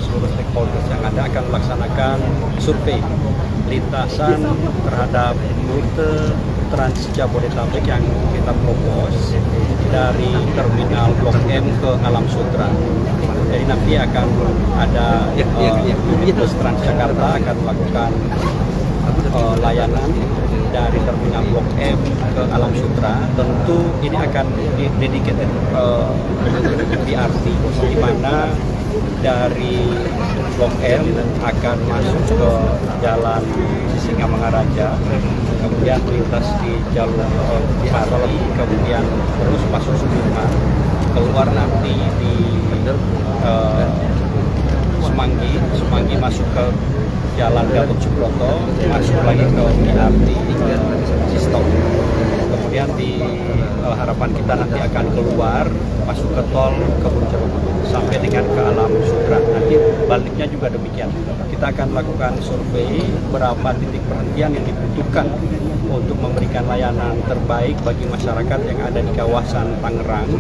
seluruh stakeholders yang ada akan melaksanakan survei lintasan terhadap rute Trans Jabodetabek yang kita propose dari terminal Blok M ke Alam Sutera. Jadi nanti akan ada bus Transjakarta akan melakukan layanan dari terminal Blok M ke Alam Sutera. Tentu ini akan dedicated BRT, di mana dari Blok M akan masuk ke jalan Singamangaraja, kemudian melintas di jalur BRT, kemudian terus masuk Sudirman, keluar nanti di Semanggi masuk ke Jalan Gatot Subroto, masuk lagi ke BRT Sistem. Kemudian di harapan kita nanti akan keluar, masuk ke tol Kebun sampai dengan ke Alam Sutera. Nanti baliknya juga demikian. Kita akan melakukan survei berapa titik perhentian yang dibutuhkan untuk memberikan layanan terbaik bagi masyarakat yang ada di kawasan Tangerang.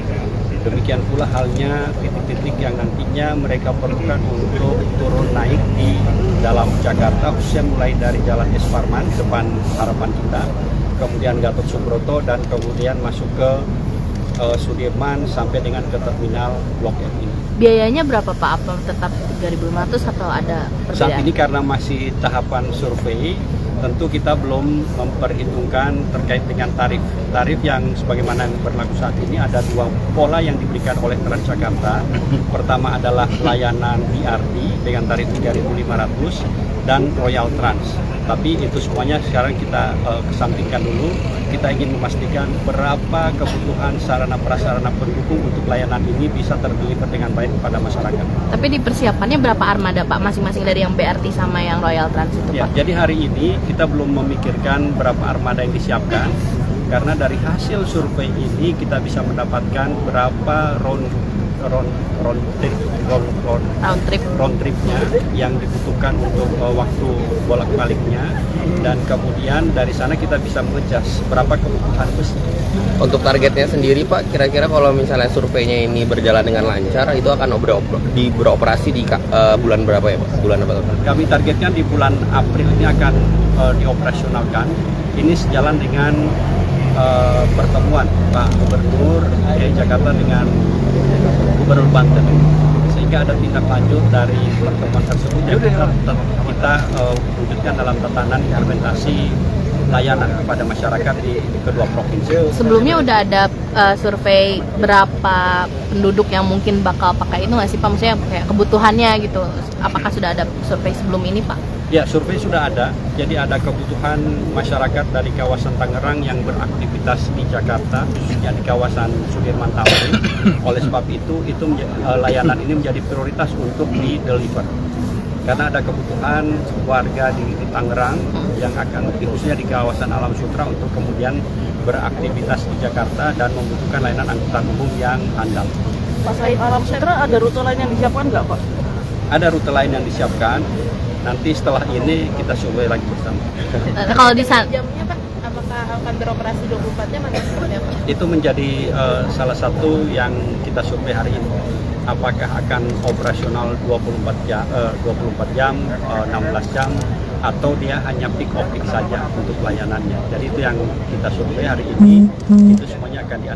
Demikian pula halnya titik-titik yang nantinya mereka perlukan untuk turun naik di dalam Jakarta, khususnya mulai dari Jalan Es Parman, depan harapan kita, kemudian Gatot Subroto, dan kemudian masuk ke Sudirman sampai dengan ke terminal Blok M ini. Biayanya berapa Pak? Apa tetap 3.500 atau ada perbedaan? Saat ini karena masih tahapan survei, tentu kita belum memperhitungkan terkait dengan tarif. Tarif yang sebagaimana yang berlaku saat ini ada dua pola yang diberikan oleh Transjakarta. Pertama adalah layanan BRT dengan tarif 3.500 dan Royal Trans. Tapi itu semuanya sekarang kita kesampingkan dulu. Kita ingin memastikan berapa kebutuhan sarana prasarana pendukung untuk layanan ini bisa terdeliver dengan baik kepada masyarakat. Tapi di persiapannya berapa armada Pak, masing-masing dari yang BRT sama yang Royal Trans itu ya, Pak? Jadi hari ini kita belum memikirkan berapa armada yang disiapkan, karena dari hasil survei ini kita bisa mendapatkan berapa round tripnya yang dibutuhkan untuk waktu bolak-baliknya, dan kemudian dari sana kita bisa mengejas berapa kebutuhan bus. Untuk targetnya sendiri Pak, kira-kira kalau misalnya surveinya ini berjalan dengan lancar, itu akan beroperasi di bulan berapa ya Pak? Bulan apa? Kami targetkan di bulan April ini akan dioperasionalkan. Ini sejalan dengan pertemuan Pak Gubernur DKI Jakarta dengan Gubernur Banten, sehingga ada tindak lanjut dari pertemuan tersebut yang kita wujudkan dalam tatanan implementasi layanan kepada masyarakat di kedua provinsi. Sebelumnya udah ada survei berapa penduduk yang mungkin bakal pakai itu nggak sih Pak? Maksudnya kayak kebutuhannya gitu. Apakah sudah ada survei sebelum ini Pak? Ya, survei sudah ada. Jadi ada kebutuhan masyarakat dari kawasan Tangerang yang beraktivitas di Jakarta, khususnya di kawasan Sudirman Tamrin. Oleh sebab itu layanan ini menjadi prioritas untuk di-deliver. Karena ada kebutuhan warga di Tangerang yang akan khususnya di kawasan Alam Sutera untuk kemudian beraktivitas di Jakarta dan membutuhkan layanan angkutan umum yang handal. Pak, selain Alam Sutera ada rute lain yang disiapkan nggak Pak? Ada rute lain yang disiapkan. Nanti setelah ini kita survei lagi bersama. Kalau di sana jamnya Pak, apakah akan beroperasi 24 jam atau seperti apa? Itu menjadi salah satu yang kita survei hari ini. Apakah akan operasional 24 jam, 16 jam, atau dia hanya pick off saja untuk layanannya. Jadi itu yang kita survei hari ini, itu semuanya akan